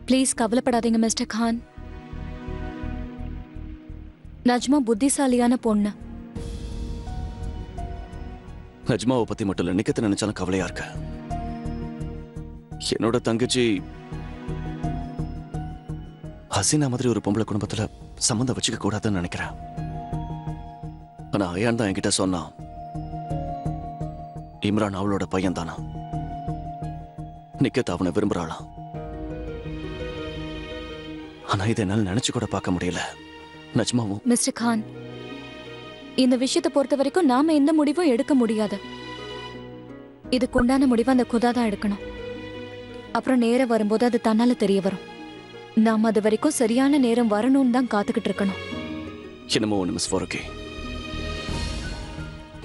Please கவலைப்படாதீங்க mister Khan. Najma புத்திசாலியான பொண்ணு. நஜ்மாவை பத்தி மட்டும் இல்ல, நிக்கத்தை நினைச்சாலும் கவலையா இருக்க. என்னோட தங்கச்சி ஹசீனா மாதிரி ஒரு பொம்பளை குடும்பத்துல சம்மந்தம் வச்சுக்க கூடாதுன்னு நினைக்கிறேன். ஆனா அயான் தான் என்கிட்ட சொன்னான், இம்ரான் அவளோட பையன் தானா, நிக்கத் அவனை விரும்புறாளாம். ஆனா இதை என்னால் நினைச்சு கூட பார்க்க முடியல. நஜ்மாவும் மிஸ்டர் கான், இந்த விஷயத்தை பொறுத்த வரைக்கும் நாம எந்த முடிவும் எடுக்க முடியாது. இதுக்கு உண்டான முடிவு அந்த குதா தான் எடுக்கணும். அப்புறம் நேரம் வரும்போது அது தன்னால தெரிய வரும். நாம அது வரைக்கும் சரியான நேரம் வரணும்னு தான் காத்துக்கிட்டு இருக்கணும். என்னமோ ஒண்ணு மிஸ் ஃபாரூகி,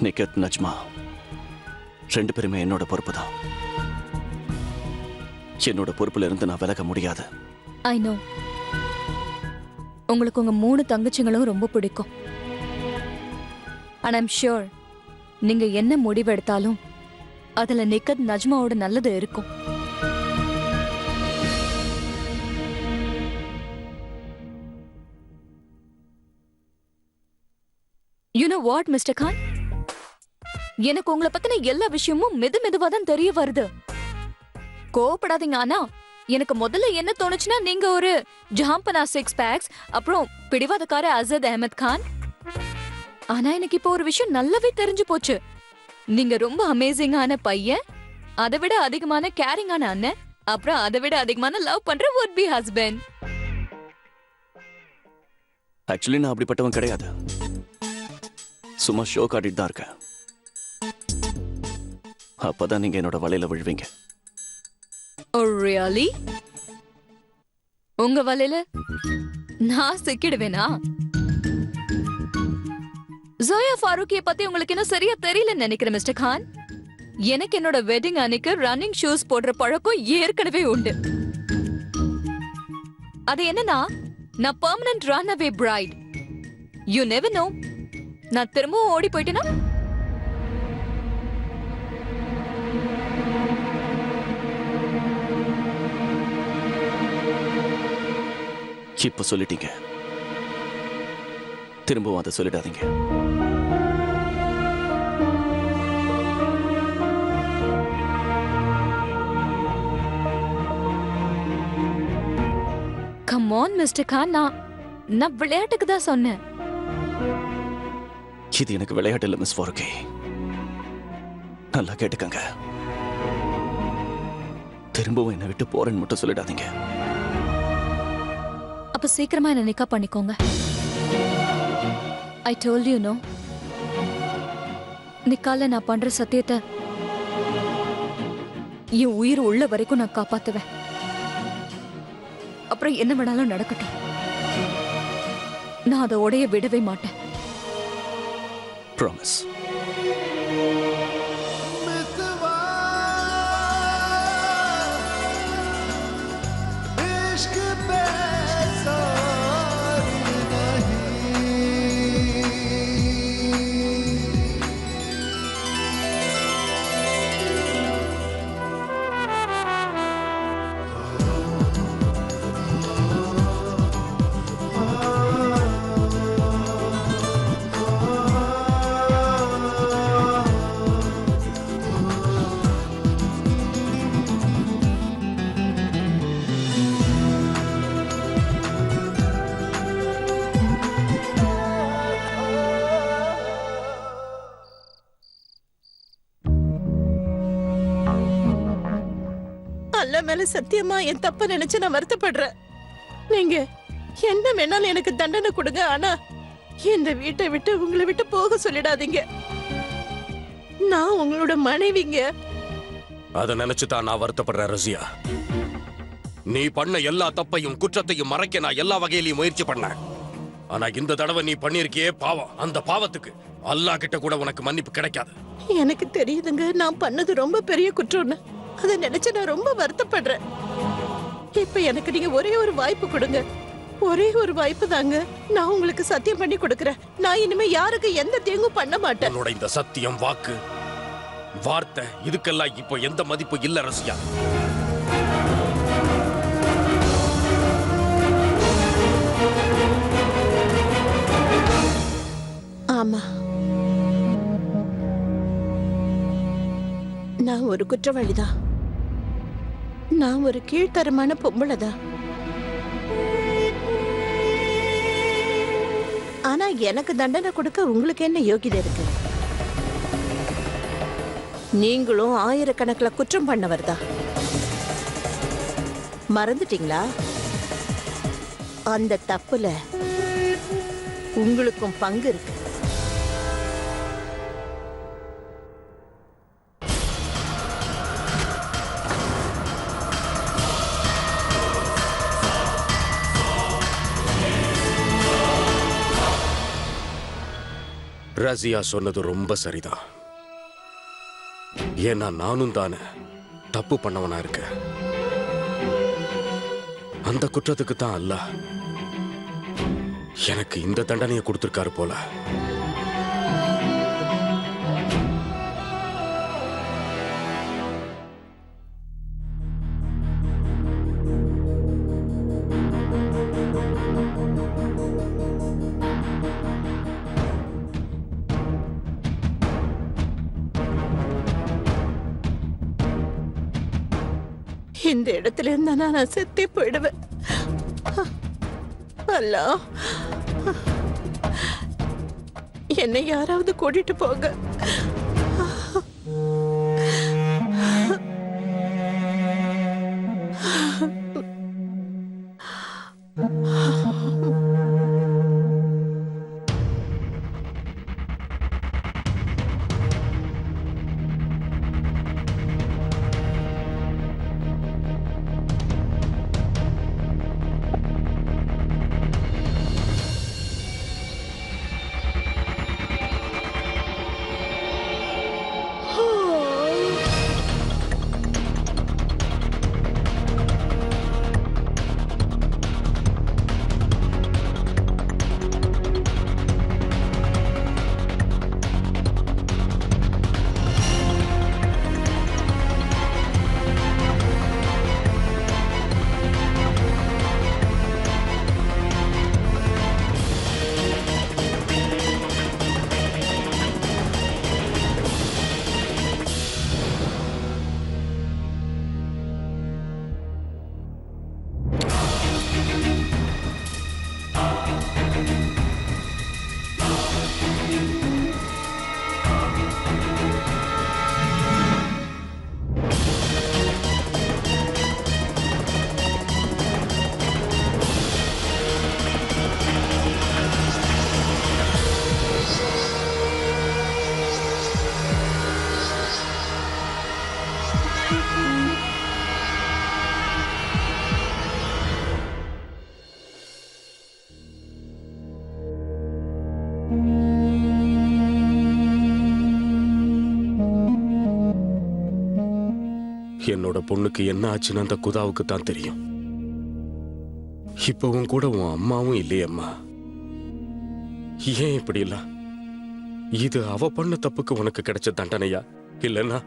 நிக்கத் நஜ்மா 2 பேருமே என்னோட பொறுப்பு தான். என்னோட பொறுப்புல இருந்து நான் விலக முடியாது. ஐ நோ, உங்களுக்கு உங்க 3 தங்கச்சிங்களும் ரொம்ப பிடிக்கும். அண்ட் ஐம் ஷூர் நீங்க என்ன முடிவெடுத்தாலும் அதுல நிக்கத் நஜ்மாவோட நல்லது இருக்கும். You know what, Mr. Khan? எனக்கு உங்களை பத்தின எல்லா விஷயமும் மெதுவா தான் தெரிய வருது. கோவப்படாதீங்க. ஆனா எனக்கு முதல்ல என்ன தோணுச்சுன்னா, நீங்க ஒரு ஜஹாம்பனா 6 பேக்ஸ், அப்புறம் பிடிவாதக்கார அசத் அஹமத் கான். ஆனா எனக்கு இப்போ ஒரு விஷயம் நல்லாவே தெரிஞ்சு போச்சு. நீங்க ரொம்ப அமேசிங்கான பையன், அதை விட அதிகமான கேரிங்கான அண்ணன், அப்புறம் அதை விட அதிகமான லவ் பண்ற would be husband. ஆக்சுவலி நான் அப்படிப்பட்டவன் கிடையாது. சும்மா ஷோ காட்டிட்டு தான் இருக்கேன். அப்பதான் நீங்க என்னோட வலையில விழுவீங்க. Oh really? உங்க வலையில நான் சிக்கிடுவேனா? ஜோயா ஃபாரூக்கியை பத்தி உங்களுக்கு இன்னும் சரியா தெரியலன்னு நினைக்கிறேன் மிஸ்டர் கான். எனக்கு என்னோட வெட்டிங் அன்னைக்கு ரன்னிங் ஷூஸ் போடுற பழக்கம் ஏற்கனவே உண்டு. அது என்னன்னா, நான் permanent runaway bride. You never know, நான் திரும்பவும் ஓடி போயிட்டேனா? இப்ப சொல்லிட்டீங்க, திரும்பவும் அதை சொல்லிடாதீங்க. கம் ஆன் மிஸ்டர் கான், நான் விளையாட்டுக்கு தான் சொன்னேன். இது எனக்கு விளையாட்டு இல்ல மிஸ் ஃபாரூகி, நல்லா கேட்டுக்கங்க. திரும்பவும் என்னை விட்டு போறேன்னு மட்டும் சொல்லிடாதீங்க. அப்ப சீக்கிரமா என்ன நிக்கா பண்ணிக்கோங்க. I told you no. நிக்கால நான் பண்ற சத்தியத்தை என் உயிர் உள்ள வரைக்கும் நான் காப்பாத்துவேன். அப்புறம் என்ன வேணாலும் நடக்கட்டும், நான் அதை உடைய விடவே மாட்டேன். Promise. மேல சத்தியமா என் தப்ப நினைச்சு நான் வருத்தப்படுறேன். நீங்க என்ன வேணாலும் எனக்கு தண்டனை கொடுங்க, ஆனா இந்த வீட்டை விட்டு உங்களை விட்டு போக சொல்லிடாதீங்க. நான் உங்களோட மனைவிங்க. அத நினைச்சுதான் நான் வருத்தப்படுறேன் ரசியா. நீ பண்ண எல்லா தப்பையும் குற்றத்தையும் மறைக்க நான் எல்லா வகையிலையும் முயற்சி பண்ணேன். ஆனா இந்த தடவை நீ பண்ணிருக்கியே பாவம், அந்த பாவத்துக்கு அல்லாஹ் கிட்ட கூட உனக்கு மன்னிப்பு கிடைக்காது. எனக்கு தெரியுதுங்க, நான் பண்ணது ரொம்ப பெரிய குற்றம்னு. அதை நினைச்சு நான் ரொம்ப வருத்தப்படுறேன். இப்ப எனக்கு நீங்க ஒரே ஒரு வாய்ப்பு கொடுங்க, ஒரே ஒரு வாய்ப்பு தாங்க. நான் உங்களுக்கு சத்தியம் பண்ணி கொடுக்கறேன், நான் இனிமே யாருக்கு எந்த தீங்கும் பண்ண மாட்டேன். உன்னோட இந்த சத்தியம், வாக்கு, வார்த்தை இதுக்கெல்லாம் இப்போ எந்த மதிப்பு இல்ல ரசியா. நான் ஒரு குற்றவாளிதான். நான் ஒரு கீழ்த்தரமான பொம்பளைதான். ஆனா எனக்கு தண்டனை கொடுக்க உங்களுக்கு என்ன யோகிதை இருக்கு? நீங்களும் ஆயிரக்கணக்கில் குற்றம் பண்ணவர்தான். மறந்துட்டீங்களா? அந்த தப்புல உங்களுக்கும் பங்கு இருக்கு. ரசியா சொன்னது ரொம்ப சரிதான். ஏன்னா நானும் தானே தப்பு பண்ணவனா இருக்க. அந்த குற்றத்துக்கு தான் அல்லாஹ் எனக்கு இந்த தண்டனையை கொடுத்திருக்காரு போல. இந்த இடத்துல இருந்தா நான் செத்தே போயிடுவேன். அல்லாஹ், என்னை யாராவது கூட்டிட்டு போங்க. என்னோட பொண்ணுக்கு என்ன ஆச்சுன்னு அந்த குதாவுக்கு தான் தெரியும். இப்பவும் கூட உன் அம்மாவும் இல்லையம்மா. ஏன் இப்படி இல்ல? இது அவ பண்ண தப்புக்கு உனக்கு கிடைச்ச தண்டனையா, இல்லைன்னா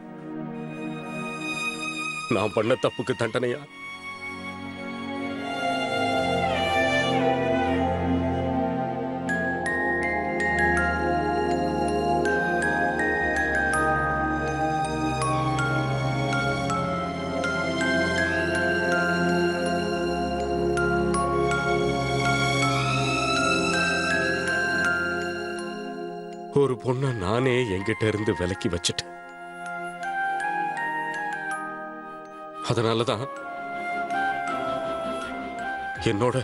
நான் பண்ண தப்புக்கு தண்டனையா? ஒரு பொண்ண நானே என்கிட்ட இருந்து விலக்கி வச்சுட்டேன். அதனாலதான் என்னோட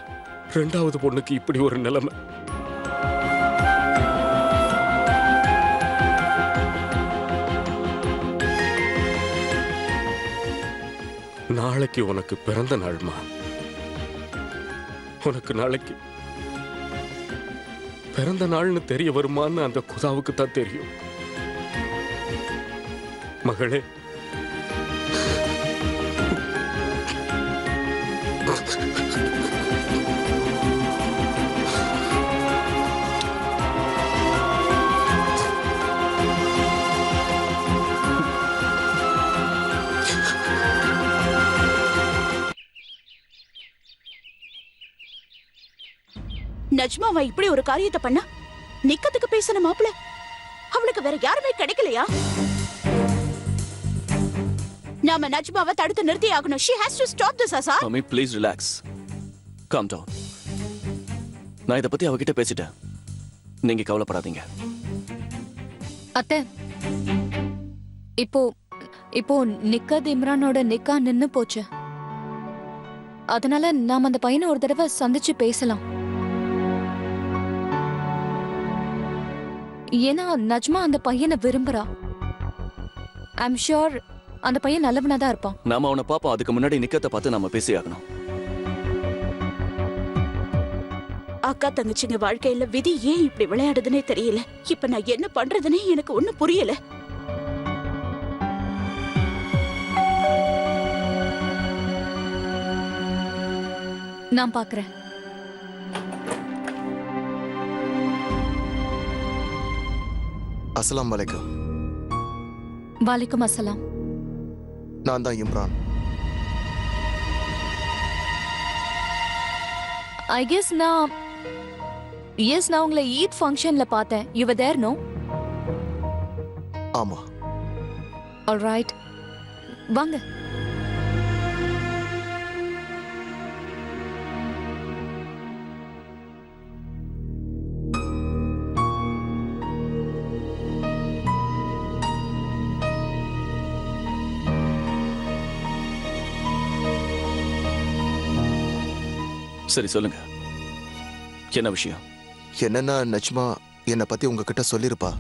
ரெண்டாவது பொண்ணுக்கு இப்படி ஒரு நிலைமை. நாளைக்கு உனக்கு பிறந்த நாள்மா. உனக்கு நாளைக்கு பிறந்த நாள்னு தெரிய வருமான்னு அந்த குதாவுக்கு தான் தெரியும். மகளே, நஜ்மாவா இப்படி ஒரு காரியத்தை பண்ண நிக்கத்துக்கு பேசின மாப்பிள அவளுக்கு வேற யாருமே கிடைக்கலையா? நாம நஜ்மாவை தடுத்து நிறுத்தி ஆகணும். She has to stop this, Asha. Mummy please relax, calm down. நான் இதை பத்தி அவகிட்ட பேசிட்டேன், நீங்க கவலைப்படாதீங்க. அத்தை, இப்போ இப்போ நிக்கத் இம்ரானோட நிக்கா நின்னு போச்சு. அதனால நாம அந்த பையனை ஒரு தடவை சந்திச்சு பேசலாம். ஏன்னா நஜ்மா அந்த பையனை விரும்புறா. ஐம் ஷூர் அந்த பையன் நல்லவனா தான் இருப்பான். நாம அவனை பாப்போம். அதுக்கு முன்னாடி நிக்கத்தை பார்த்து நாம பேசி ஆகணும். அக்கா தங்கச்சிங்க வாழ்க்கையில விதி ஏன் இப்படி விளையாடுதுன்னே தெரியல. இப்ப நான் என்ன பண்றதுன்னே எனக்கு ஒண்ணும் புரியல. நான் பாக்குறேன். அஸ்ஸலாமு அலைக்கும். வாலைக்கும் அஸ்ஸலாம். நான் தான் இம்ரான். ஐ கெஸ் நான் உங்களை ஈத் ஃபங்க்ஷன்ல பார்த்தேன். You were there, no? ஆமா. ஆல்ரைட், வாங்க. சரி சொல்லுங்க, என்ன விஷயம்? என்னன்னா நஜ்மா என்னை பத்தி உங்ககிட்ட சொல்லிருப்பா.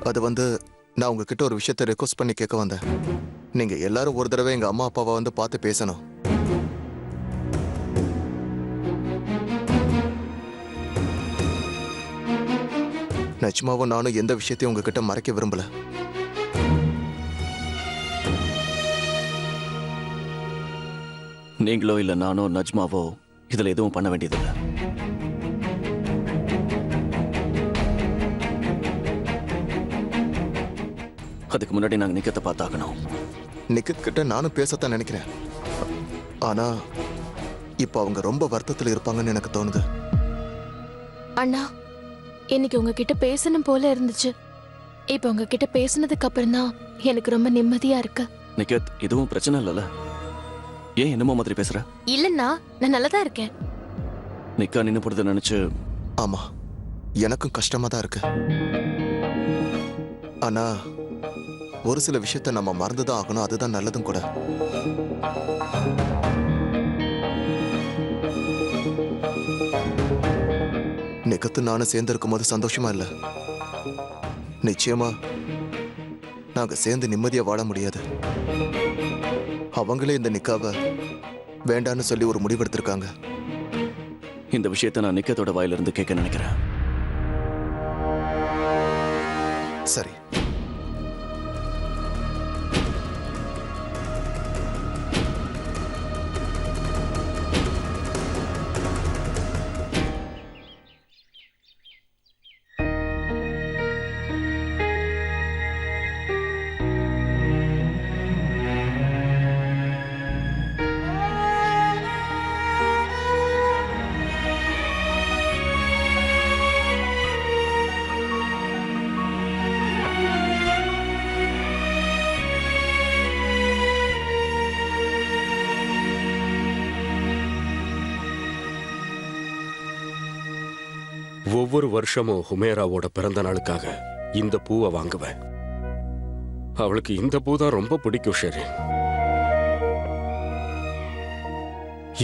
அது நான் உங்ககிட்ட ஒரு விஷயத்தை ரெக்வஸ்ட் பண்ணி கேட்க வந்தேன். நீங்க எல்லாரும் ஒரு தடவை எங்க அம்மா அப்பாவை பார்த்து பேசணும். நஜ்மாவும் நானும் எந்த விஷயத்தையும் உங்ககிட்ட மறைக்க விரும்பல. நீங்களோ இல்ல நானோ நஜ்மாவோ இதுல எதுவும் பண்ண வேண்டியதில்லை. அதுக்கு முன்னாடி நாங்க நிக்கத்தை பார்த்தாகணும். நிக்கத் கிட்ட நானும் பேசத்தான் நினைக்கிறேன். ஆனா இப்ப அவங்க ரொம்ப வருத்தத்துல இருப்பாங்கன்னு எனக்கு தோணுது. அண்ணா, இன்னைக்கு உங்ககிட்ட பேசணும் போல இருந்துச்சு. இப்ப உங்ககிட்ட பேசினதுக்கு அப்புறம் தான் எனக்கு ரொம்ப நிம்மதியா இருக்கு. நிக்கத், இதுவும் பிரச்சனை இல்லைல்ல? ஏன் என்னமோ மாதிரி பேசுற? இல்லன்னா நான் நல்லதா இருக்கேன். நிக்கா நின்னு போடுறத நினைச்சு. ஆமா, எனக்கும் கஷ்டமா தான் இருக்கு. ஆனா ஒரு சில விஷயத்தை நம்ம மறந்துதான் ஆகணும். அதுதான் நல்லதும் கூட. நிக்கத்து நானும் சேர்ந்து இருக்கும் போது சந்தோஷமா இல்ல. நிச்சயமா நாங்க சேர்ந்து நிம்மதியா வாழ முடியாது. அவங்களே இந்த நிக்காவை வேண்டான்னு சொல்லி ஒரு முடிவெடுத்திருக்காங்க. இந்த விஷயத்தை நான் நிக்கத்தோட வாயிலிருந்து கேட்க நினைக்கிறேன். சரி. ஒவ்வொரு வருஷமும் ஹுமேராவோட பிறந்த நாளுக்காக இந்த பூவை வாங்குவேன். அவளுக்கு இந்த பூ தான் ரொம்ப பிடிக்கும் ஷெரீன்.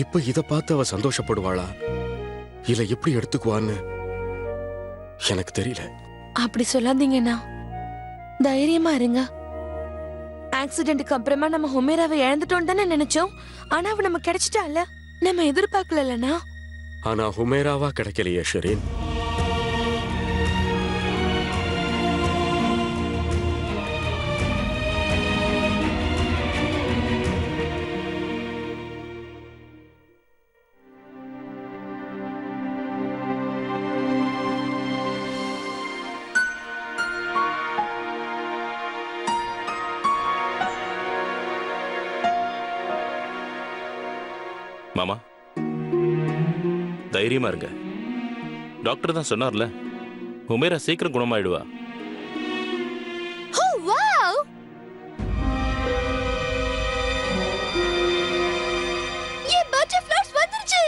இப்ப இத பார்த்து அவ சந்தோஷப்படுவாளா இல்ல எப்படி எடுத்துக்குவான்னு எனக்கு தெரியல. அப்படி சொல்லாதீங்கண்ணா, தைரியமா இருங்க. ஆக்சிடென்ட்க்கு அப்புறமா நம்ம ஹுமேராவை இழந்துட்டோம் தானே நினைச்சோம். ஆனா அவ நம்ம கிடைச்சிட்டால, நம்ம எதிர்பார்க்கலண்ணா. ஆனா ஹுமேராவா கிடைக்கலையே ஷெரீன். மாமா தைரியமா இருங்க. டாக்டர் தான் சொன்னார்ல, உமேரா சீக்கிரம் குணமாயிடுவா. ஓ வாவ்! ये बटरफ्लाइज வந்துருச்சு.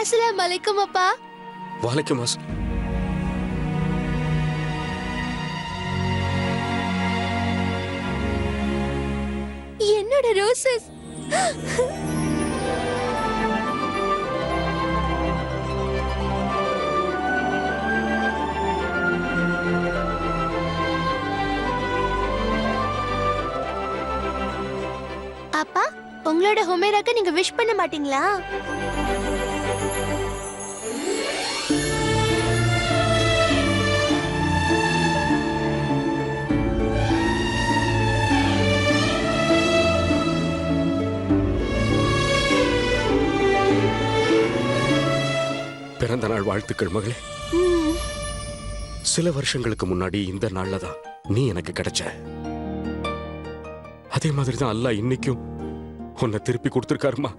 अस्सलामुअलैकुम அப்பா. வலைக்கும் அஸ்ஸலாம். என்னோட ரோசஸ். அப்பா, உங்களோட ஹுமேராக்கு நீங்க விஷ் பண்ண மாட்டீங்களா? பிறந்த நாள் வாழ்த்துக்கள் மகளே. சில வருஷங்களுக்கு முன்னாடி இந்த நாள்ல தான் நீ எனக்கு கிடைச்ச. அதே மாதிரி தான் அல்லாஹ் இன்னைக்கும் உன்னை திருப்பி கொடுத்திருக்காருமா.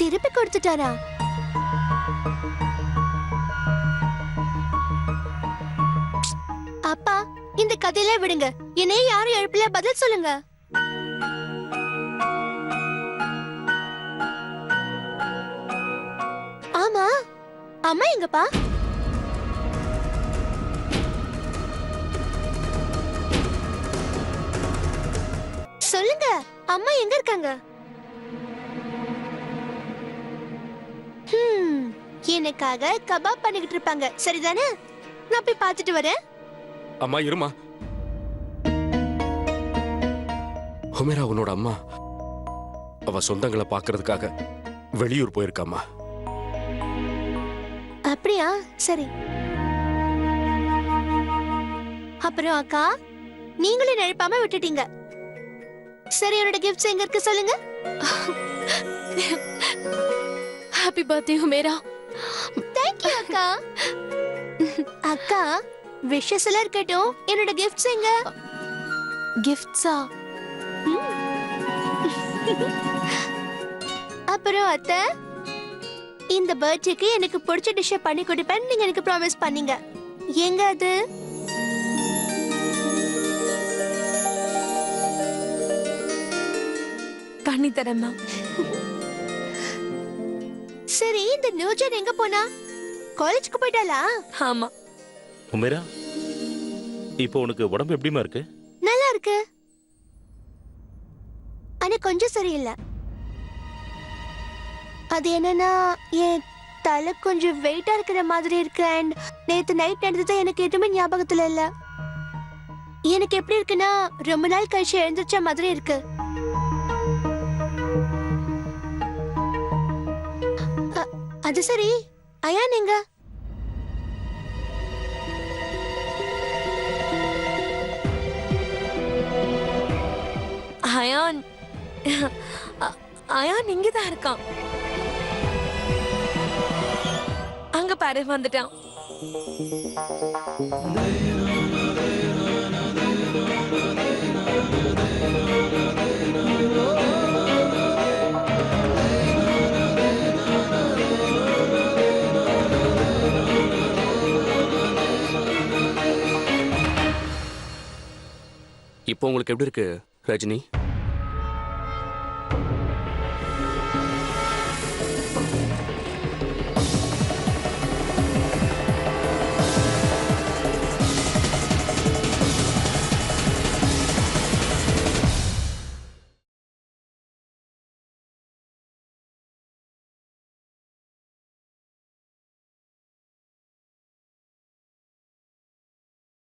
திருப்பி கொடுத்துட்டாரா? அப்பா, இந்த கதையில விடுங்க. என்னைய யாரும் எழுப்பல, பதில் சொல்லுங்க. ஆமா, அம்மா எங்கப்பா? சொல்லுங்க, அம்மா எங்க இருக்காங்க? எனக்காக கபாப் பண்ணிக்கிட்டு இருப்பாங்க, சரிதானே? நான் போய் பார்த்துட்டு வரேன். அம்மா இருமா. ஹுமேரா உன்னோட அம்மா அவ சொந்தங்களை பார்க்கிறதுக்காக வெளியூர் போயிருக்காம்மா. அப்படியா? சரி. அப்புறம் அக்கா, நீங்களும் நினைப்பாம விட்டுட்டீங்க. சரி, என்னோட கிஃப்ட்ஸ் எங்க இருக்கு சொல்லுங்க. Happy birthday Humera. Thank you அக்கா. அக்கா, விஷஸ் எல்லாம் இருக்கட்டும், என்னோட கிஃப்ட்ஸ் எங்க? கிஃப்ட்ஸா? அப்புறம் அத்தை, இந்த பர்த்டேக்கு எனக்கு பிடிச்ச டிஷ் பண்ணி கொடுப்பேன்னு நீங்க எனக்கு ப்ராமிஸ் பண்ணீங்க. எங்க அது? பண்ணி தரேம்மா. சரி, இந்த நியூஜன் எங்க போனா? காலேஜ்க்கு போயிட்டாளா? ஆமா. உமேரா, இப்போ உனக்கு உடம்பு எப்படிமா இருக்கு? நல்லா இருக்கு, ஆனா கொஞ்சம் சரியில்லை. அது என்னன்னா, என் தலை கொஞ்சம் வெயிட்டா இருக்கிற மாதிரி இருக்கு. அண்ட் நேத்து நைட் நடந்தது எனக்கு எதுவுமே ஞாபகத்துல இல்ல. எனக்கு எப்படி இருக்குன்னா, ரொம்ப நாள் கழிச்சு எழுந்திருச்ச மாதிரி இருக்கு. அது சரி, அயான் எங்க? அயான் அயான் இங்கதான் இருக்கான். அங்க பாரு, வந்துட்டான். இப்போ உங்களுக்கு எப்படி இருக்கு ரஜினி?